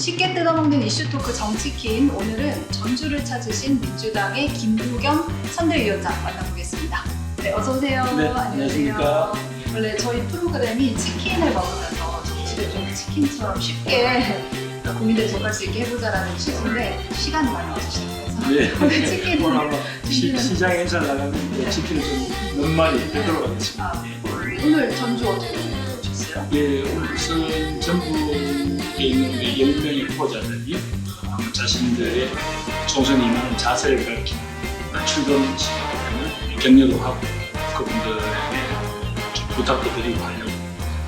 쉽게 뜯어먹는 이슈 토크 정치킨, 오늘은 전주를 찾으신 민주당의 김부겸 선대위원장 만나보겠습니다. 네, 어서 오세요. 네, 안녕하세요. 안녕하십니까. 원래 저희 프로그램이 치킨을 먹으면서 정치를 좀 치킨처럼 쉽게 국민들이 접할 수 있게 해보자라는 취지인데 시간이 많이 없으셔서 네. 오늘 치킨을 오늘 한번 준비는- 시장 행사 나가면 치킨을 좀 몇 마리 뜯도록 하겠습니다. 아, 오늘 전주 어떻게 오셨어요? 예, 우선 전국에 있는 10명의 후보자들이 자신들의 총선 임하는 자세를 밝히는 출근 시간을 격려도 하고 그분들에게 좀 부탁도 드리고 하려고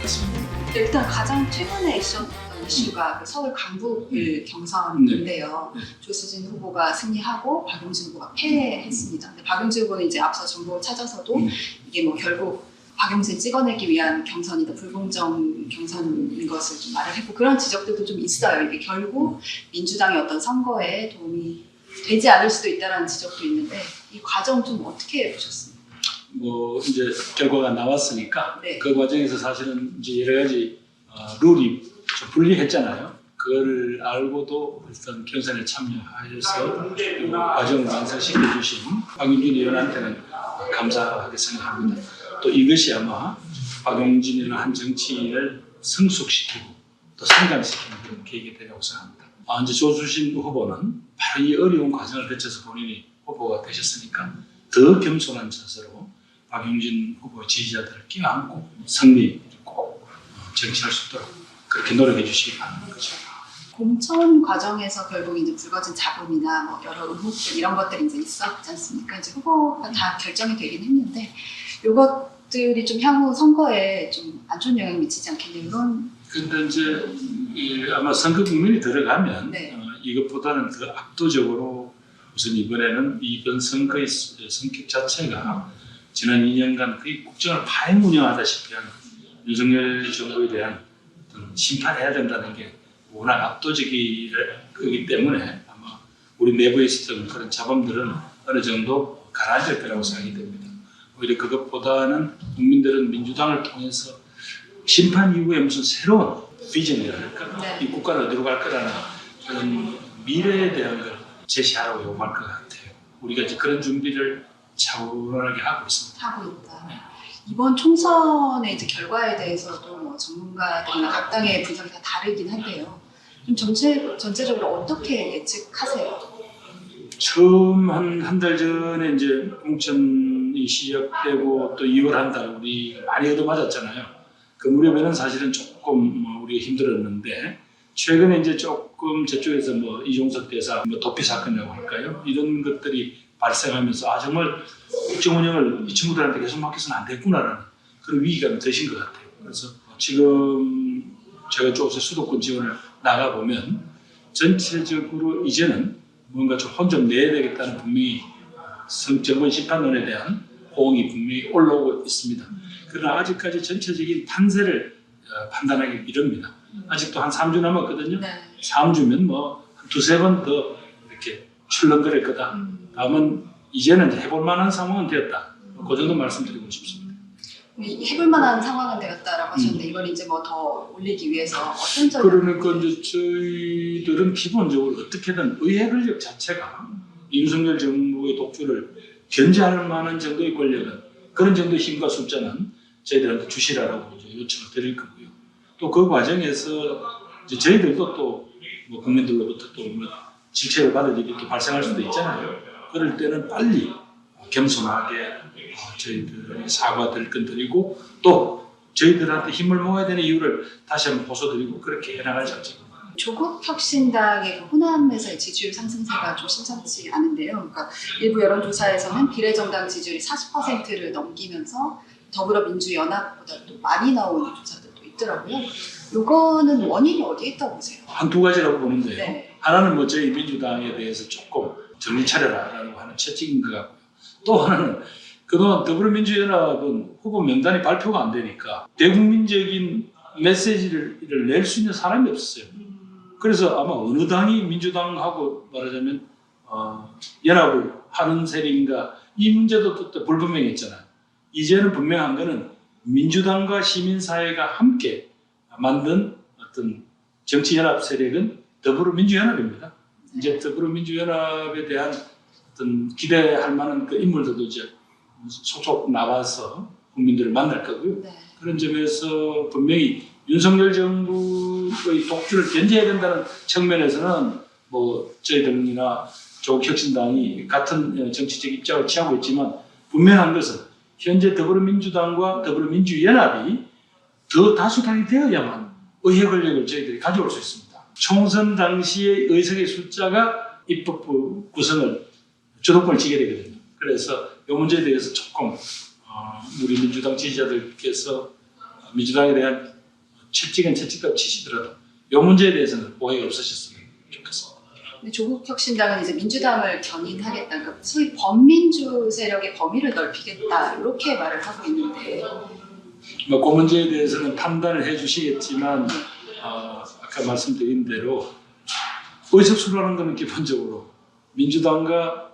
했습니다. 일단 가장 최근에 있었던 이슈가 그 서울 강북을 경선인데요. 조수진 후보가 승리하고 박용진 후보가 패했습니다. 근데 박용진 후보는 이제 앞서 정보를 찾아서도 이게 뭐 결국 박용진 찍어내기 위한 경선이다, 불공정 경선인 것을 좀 말을 했고 그런 지적들도 좀 있어요. 이게 결국 민주당의 어떤 선거에 도움이 되지 않을 수도 있다는 지적도 있는데 이 과정 좀 어떻게 보셨습니까? 뭐 이제 결과가 나왔으니까 네. 그 과정에서 사실은 이제 여러 가지 룰이 좀 불리했잖아요. 그걸 알고도 일단 경선에 참여하셔서 그 과정을 완성시켜 주신 박용진 의원한테는 감사하게 생각합니다. 또 이것이 아마 박용진이라는 한 정치인을 성숙시키고 또 성장시키는 그런 계기가 되라고 생각합니다. 이제 조수진 후보는 바로 이 어려운 과정을 거쳐서 본인이 후보가 되셨으니까 더 겸손한 자세로 박용진 후보의 지지자들을 껴안고 승리를 꼭 쟁취할 수 있도록 그렇게 노력해 주시기 바라는 거죠. 공천 과정에서 결국 이제 불거진 잡음이나 뭐 여러 의혹들 이런 것들이 이제 있었지 않습니까? 이제 후보가 다 결정이 되긴 했는데 이것들이 좀 향후 선거에 좀 안 좋은 영향을 미치지 않겠냐 이런. 근데 이제 아마 선거 국면이 들어가면 네. 이것보다는 더 압도적으로 우선 이번에는 이번 선거의 성격 자체가 지난 2년간 거의 국정을 파행 운영하다시피 한 윤석열 정부에 대한 어떤 심판해야 된다는 게 워낙 압도적이기 때문에 아마 우리 내부에 있었던 그런 잡음들은 어느 정도 가라앉을 거라고 생각이 됩니다. 오히려 그것보다는 국민들은 민주당을 통해서 심판 이후에 무슨 새로운 비전이랄까, 네. 이 국가는 어디로 갈 거라는 그런 미래에 대한 걸 제시하라고 요구할 것 같아요. 우리가 이제 그런 준비를 차분하게 하고 있습니다. 하고 있다. 이번 총선의 이제 결과에 대해서도 뭐 전문가들이나 각 당의 분석이 다 다르긴 한데요. 좀 전체적으로 어떻게 예측하세요? 처음 한 달 전에 이제 공천이 시작되고 또 2월 한 달 우리 많이 얻어맞았잖아요. 그 무렵에는 사실은 조금 우리가 힘들었는데 최근에 이제 조금 저쪽에서 뭐 이종석 대사 뭐 도피 사건이라고 할까요? 이런 것들이 발생하면서 정말 국정 운영을 이 친구들한테 계속 맡겨서는 안 됐구나라는 그런 위기감이 드신 것 같아요. 그래서 지금 제가 조금 수도권 지원을 나가보면 전체적으로 이제는 뭔가 좀 혼 좀 내야 되겠다는 분명히 정권 심판론에 대한 호응이 분명히 올라오고 있습니다. 그러나 아직까지 전체적인 판세를 판단하기 이릅니다. 아직도 한 3주 남았거든요. 네. 3주면 뭐 두세 번 더 이렇게 출렁거릴 거다. 다음은 이제는 해볼 만한 상황은 되었다. 그 정도 말씀드리고 싶습니다. 해볼 만한 상황은 되었다라고 하셨는데 이걸 이제 뭐 더 올리기 위해서 어떤 점이 그러니까 이제 저희들은 기본적으로 어떻게든 의회 권력 자체가 윤석열 정부의 독주를 견제할 만한 정도의 권력은 그런 정도의 힘과 숫자는 저희들한테 주시라고 이제 요청을 드릴 거고요. 또 그 과정에서 이제 저희들도 또 뭐 국민들로부터 또 뭐 질책을 받을 일이 또 발생할 수도 있잖아요. 그럴 때는 빨리 겸손하게 저희들이 사과드릴 건 드리고 또 저희들한테 힘을 모아야 되는 이유를 다시 한번 호소드리고 그렇게 해나갈 자체입니다. 조국 혁신당의 그 호남에서의 지지율 상승세가 좀 심상치 않은데요. 그러니까 일부 여론조사에서는 비례정당 지지율이 40%를 넘기면서 더불어민주연합보다 또 많이 나오는 조사들도 있더라고요. 이거는 원인이 어디에 있다고 보세요? 한 두 가지라고 보는데요. 네. 하나는 뭐 저희 민주당에 대해서 조금 정신 차려라라고 하는 채찍인 것 같고요. 또 하나는 그동안 더불어민주연합은 후보 명단이 발표가 안 되니까 대국민적인 메시지를 낼 수 있는 사람이 없었어요. 그래서 아마 어느 당이 민주당하고 말하자면 연합을 하는 세력인가 이 문제도 또 불분명했잖아요. 이제는 분명한 거는 민주당과 시민사회가 함께 만든 어떤 정치연합 세력은 더불어민주연합입니다. 이제 더불어민주연합에 대한 어떤 기대할 만한 그 인물들도 이제 속속 나와서 국민들을 만날 거고요. 네. 그런 점에서 분명히 윤석열 정부의 독주를 견제해야 된다는 측면에서는 뭐 저희들이나 조국혁신당이 같은 정치적 입장을 취하고 있지만 분명한 것은 현재 더불어민주당과 더불어민주연합이 더 다수당이 되어야만 의회 권력을 저희들이 가져올 수 있습니다. 총선 당시의 의석의 숫자가 입법부 구성을 주도권을 쥐게 되거든요. 그래서 이 문제에 대해서 조금 우리 민주당 지지자들께서 민주당에 대한 채찍은 채찍값 치시더라도 이 문제에 대해서는 오해가 없으셨으면 좋겠습니다. 근데 조국혁신당은 이제 민주당을 견인하겠다, 그러니까 소위 범민주 세력의 범위를 넓히겠다 이렇게 말을 하고 있는데, 그 문제에 대해서는 판단을 해주시겠지만 아까 말씀드린 대로 의석수라는 것은 기본적으로 민주당과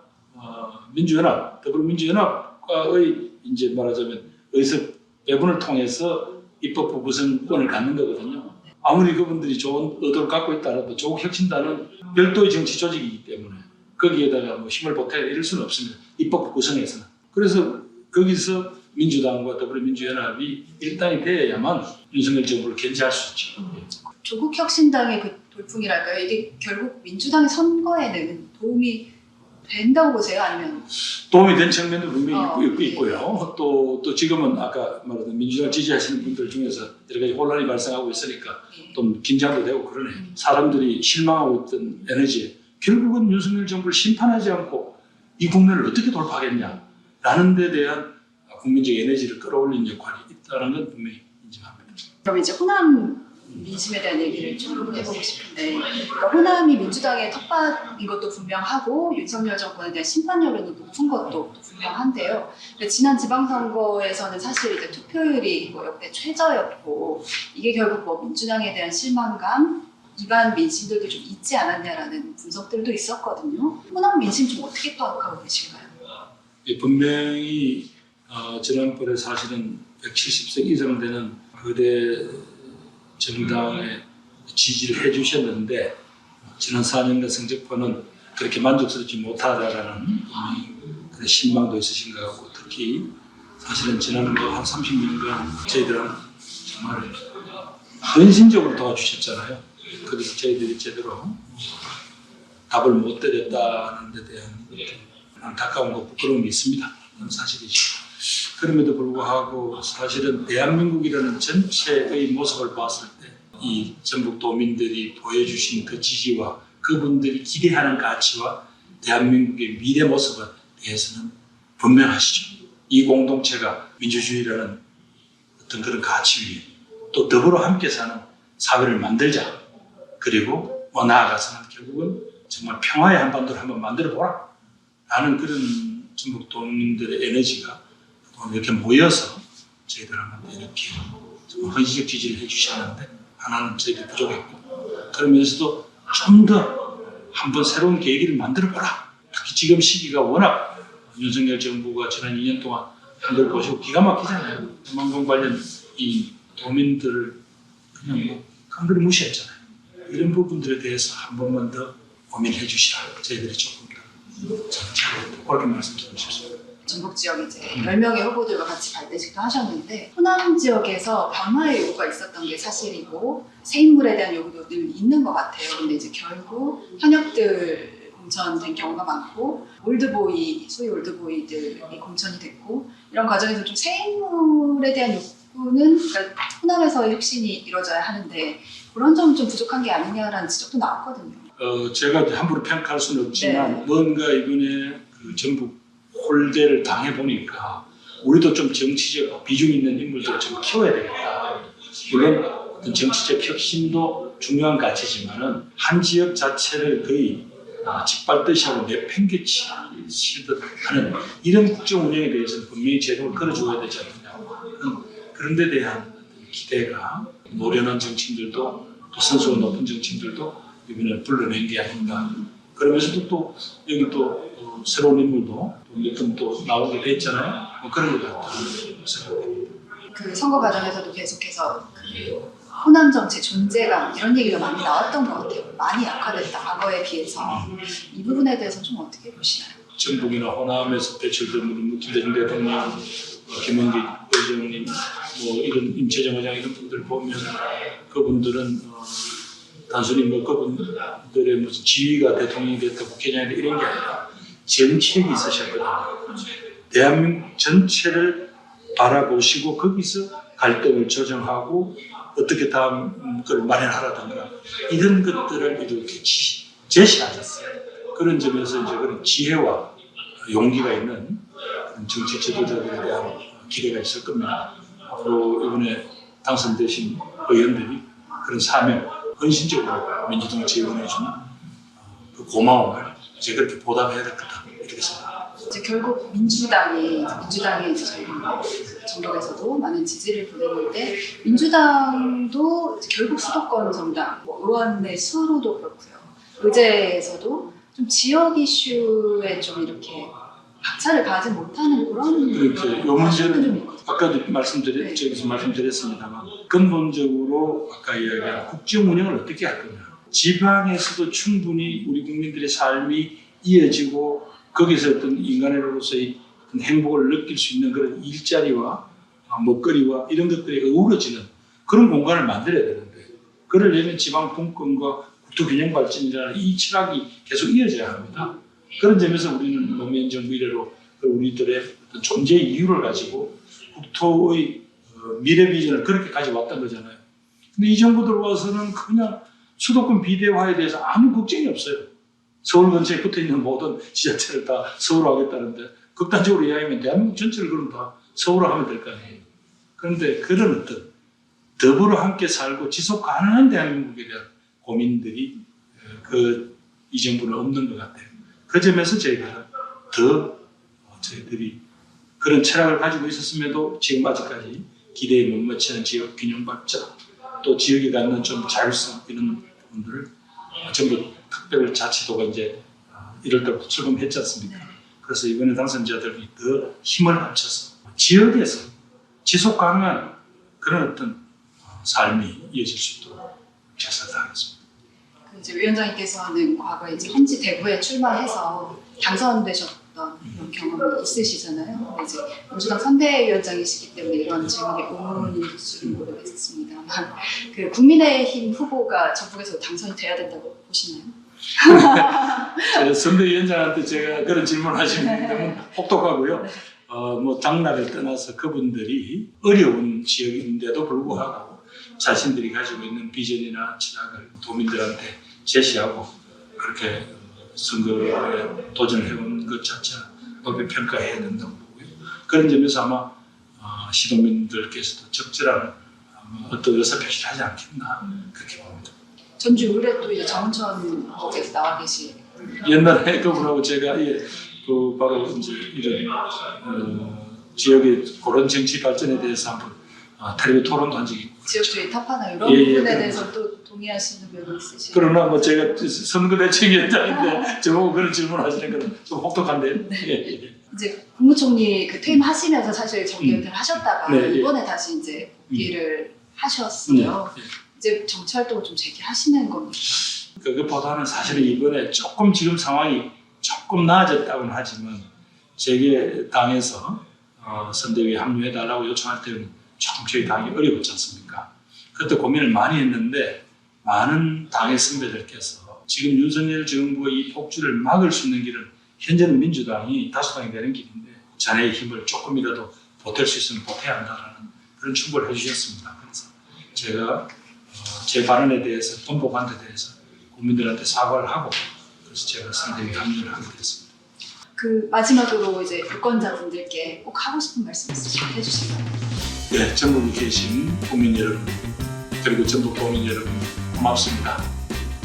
민주연합, 더불어민주연합과의 이제 말하자면 의석 배분을 통해서 입법부 구성권을 갖는 거거든요. 아무리 그분들이 좋은 의도를 갖고 있다 하더라도 조국혁신당은 별도의 정치 조직이기 때문에 거기에다가 뭐 힘을 보태야 이럴 수는 없습니다. 입법부 구성에서는. 그래서 거기서 민주당과 더불어민주연합이 일당이 되어야만 윤석열 정부를 견제할 수 있죠. 조국혁신당의 그 돌풍이랄까요? 이게 결국 민주당의 선거에는 도움이 된다고 보세요? 아니면 도움이 된 측면도 분명히 네. 있고요. 또 지금은 아까 말했던 민주당 지지하시는 분들 중에서 여러 가지 혼란이 발생하고 있으니까 좀 긴장도 되고 그러네. 사람들이 실망하고 있던 에너지에 결국은 윤석열 정부를 심판하지 않고 이 국면을 어떻게 돌파하겠냐라는 데 대한 국민적 에너지를 끌어올리는 역할이 있다는 건 분명히 인정합니다. 그럼 이제 호남 민심에 대한 얘기를 좀 해보고 싶은데, 그러니까 호남이 민주당의 텃밭인 것도 분명하고 윤석열 정권에 대한 심판 여론이 높은 것도 분명한데요. 근데 지난 지방선거에서는 사실 이제 투표율이 뭐 역대 최저였고, 이게 결국 뭐 민주당에 대한 실망감, 이반 민심들도 좀 있지 않았냐라는 분석들도 있었거든요. 호남 민심 좀 어떻게 파악하고 계신가요? 분명히 지난번에 사실은 170석 이상 되는 거대 정당에 지지를 해주셨는데 지난 4년간 성적표는 그렇게 만족스럽지 못하다라는 그런 실망도 있으신 것 같고, 특히 사실은 지난 한 30년간 저희들은 정말 헌신적으로 도와주셨잖아요. 그래서 저희들이 제대로 답을 못 드렸다는 데 대한 안타까움과 부끄러움이 있습니다. 그건 사실이죠. 그럼에도 불구하고 사실은 대한민국이라는 전체의 모습을 봤을 때 이 전북 도민들이 보여주신 그 지지와 그분들이 기대하는 가치와 대한민국의 미래 모습에 대해서는 분명하시죠. 이 공동체가 민주주의라는 어떤 그런 가치 위에 또 더불어 함께 사는 사회를 만들자. 그리고 나아가서는 결국은 정말 평화의 한반도를 한번 만들어보라 라는 그런 전북 도민들의 에너지가 이렇게 모여서 저희들한테 이렇게 헌신적 지지를 해주셨는데 하나는 저희들이 부족했고, 그러면서도 좀 더 한번 새로운 계기를 만들어보라. 특히 지금 시기가 워낙 윤석열 정부가 지난 2년 동안 한 걸 보시고 기가 막히잖아요. 도망공 관련 이 도민들을 그냥 한글이 무시했잖아요. 이런 부분들에 대해서 한 번만 더 고민해 주시라. 저희들이 조금 더 정치하고 그렇게 말씀드리셨습니다. 전북 지역 이제 10명의 후보들과 같이 발대식도 하셨는데, 호남 지역에서 변화의 요구가 있었던 게 사실이고 새 인물에 대한 요구도 늘 있는 것 같아요. 근데 이제 결국 현역들 공천된 경우가 많고 올드보이, 소위 올드보이들이 공천이 됐고, 이런 과정에서 좀 새 인물에 대한 요구는 그러니까 호남에서의 혁신이 이루어져야 하는데 그런 점은 좀 부족한 게 아니냐라는 지적도 나왔거든요. 제가 함부로 평가할 수는 없지만 네. 뭔가 이번에 그 전북 홀대를 당해보니까 우리도 좀 정치적 비중 있는 인물들을 좀 키워야 되겠다. 물론 어떤 정치적 혁신도 중요한 가치지만은 한 지역 자체를 거의 짓밟듯이 하고 내팽개치듯 하는 이런 국정 운영에 대해서는 분명히 제동을 걸어줘야 되지 않느냐. 그런 데 대한 기대가 노련한 정치인들도 또 선수가 높은 정치인들도 이번에 불러낸 게 아닌가. 그러면서도 또 여기 또 새로운 인물도 또 나오게 됐잖아요. 그런 것 같다는 생각입니다. 그 선거 과정에서도 계속해서 그 호남 정치 존재감 이런 얘기가 많이 나왔던 것 같아요. 많이 약화됐다 과거에 비해서. 이 부분에 대해서 좀 어떻게 보시나요? 전북이나 호남에서 배출된 김대중 대통령, 김원기 의장님, 뭐 이런 임채정 의장 이런 분들 보면 그분들은 단순히 뭐 그분들의 무슨 지위가 대통령이 됐다 국회의장이 됐다 이런 게 아니라 정책이 있으셨거든요. 대한민국 전체를 바라보시고 거기서 갈등을 조정하고 어떻게 다음 걸 마련하라든가 이런 것들을 이렇게 제시하셨어요. 그런 점에서 이제 그런 지혜와 용기가 있는 정치 지도자들에 대한 기대가 있을 겁니다. 앞으로 이번에 당선되신 의원들이 그런 사명, 헌신적으로 민주정치에 응원해주는 그 고마움을 이제 그렇게 보답해야 될 거다 이렇게 생각합니다. 이제 결국 민주당이 이제 전국에서도 많은 지지를 보냈는데 민주당도 이제 결국 수도권 정당, 뭐 의원의 수로도 그렇고요. 의제에서도 좀 지역 이슈에 좀 이렇게 박차를 가지 못하는 그런 그렇게 요 문제는 좀 아까도 네. 저기서 말씀드렸습니다만 근본적으로 아까 이야기한 국정 운영을 어떻게 할 거냐. 지방에서도 충분히 우리 국민들의 삶이 이어지고 거기서 어떤 인간으로서의 어떤 행복을 느낄 수 있는 그런 일자리와 먹거리와 이런 것들이 어우러지는 그런 공간을 만들어야 되는데 그러려면 지방 분권과 국토균형 발전이라는 이 철학이 계속 이어져야 합니다. 그런 점에서 우리는 노무현 정부 이래로 우리들의 어떤 존재의 이유를 가지고 국토의 미래 비전을 그렇게 가져왔던 거잖아요. 근데 이 정부 들어와서는 그냥 수도권 비대화에 대해서 아무 걱정이 없어요. 서울 근처에 붙어 있는 모든 지자체를 다 서울로 하겠다는데 극단적으로 이야기하면 대한민국 전체를 그럼 다 서울로 하면 될 거 아니에요. 그런데 그런 어떤 더불어 함께 살고 지속 가능한 대한민국에 대한 고민들이 이 정부는 없는 것 같아요. 그 점에서 저희가 더 저희들이 그런 철학을 가지고 있었음에도 지금 아직까지 기대에 못 미치는 지역 균형 발전 또 지역이 갖는 좀 자율성 이런 부분들을 전부 특별자치도가 이제 1월 달부터 출범했지 않습니까? 그래서 이번에 당선자들이 더 힘을 합쳐서 지역에서 지속 가능한 그런 어떤 삶이 이어질 수 있도록 최선을 다하겠습니다. 이제 위원장님께서는 과거에 이제 현지 대구에 출마해서 당선되셨던 그런 경험이 있으시잖아요. 근데 이제 민주당 선대위원장이시기 때문에 이런 질문에 의문일 줄은 모르겠습니다만 그 국민의힘 후보가 전국에서 당선이 돼야 된다고 보시나요? 선대위원장한테 제가 그런 질문하시면 너무 혹독하고요. 뭐 당락을 떠나서 그분들이 어려운 지역인데도 불구하고 자신들이 가지고 있는 비전이나 철학을 도민들한테 제시하고 그렇게 선거에 도전을 해온 것 자체는 높이 평가해야 된다고 보고요. 그런 점에서 아마 시도민들께서도 적절한 어떤 의사표시를 하지 않겠나 그렇게 봅니다. 전주 의뢰 또 이제 정은천 후보께서 나와 계시. 옛날에 그분하고 제가 바로 이제 이런 지역의 그런 정치 발전에 대해서 한번 텔레비 토론도 한 적이 있고 지역주의 타파나 이런 부분에 대해서 또 동의하시는 면이 있으시죠? 그러나 뭐 제가 선거대책위원장인데 저보고 그런 질문하시는 건 좀 혹독한데요. 네. 이제 국무총리 그 퇴임하시면서 사실 정계 은퇴를 하셨다가 네, 이번에 다시 이제 복귀를 하셨어요. 네. 이제 정치 활동을 좀 재개하시는 겁니까? 그것보다는 사실은 이번에 조금 지금 상황이 조금 나아졌다고는 하지만 제게 당에서 선대위에 합류해달라고 요청할 때는 조금 저희 당이 어려웠지 않습니까? 그때 고민을 많이 했는데 많은 당의 선배들께서 지금 윤석열 정부의 이 폭주를 막을 수 있는 길은 현재는 민주당이 다수당이 되는 길인데 자네의 힘을 조금이라도 보탤 수 있으면 보태야 한다는 그런 충고를 해주셨습니다. 그래서 제가 제 발언에 대해서 번복한 데 대해서 국민들한테 사과를 하고 그래서 제가 선대위에 합류를 하게 됐습니다. 그 마지막으로 이제 유권자분들께 꼭 하고 싶은 말씀 있으시면 해주실까요? 네, 전국에 계신 국민 여러분 그리고 전북 도민 여러분 고맙습니다.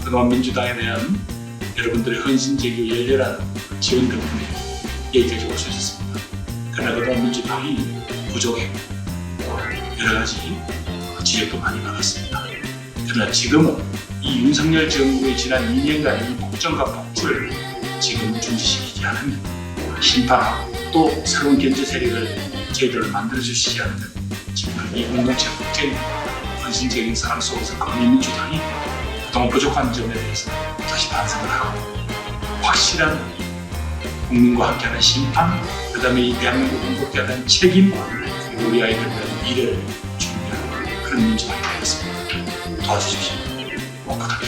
그동안 민주당에 대한 여러분들의 헌신적이고 열렬한 지원 덕분에 여기까지 올 수 있었습니다. 그러나 그동안 민주당이 부족했고 여러 가지 지적도 많이 받았습니다. 그러나 지금은 이 윤석열 정부의 지난 2년간의 이 폭정과 폭주를 지금 중지시키지 않으면 심판하고 또 새로운 경제 세력을 저희들을 만들어주시지 않으면 지금 이 공동체 걱정입니다. 헌신적인 사람 속에서 국민민주당이 그동안 부족한 점에 대해서 다시 반성을 하고 확실한 국민과 함께하는 심판, 그 다음에 이 대한민국 행복에 대한 책임, 그리고 우리 아이들을 위한 미래를 준비하는 그런 민주당이 되겠습니다. 도와주십시오. 원각하게.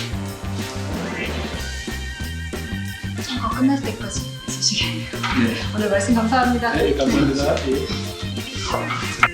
선거 끝날 때까지 있으시겠네요. 네. 오늘 말씀 감사합니다. 네, 감사합니다. 예.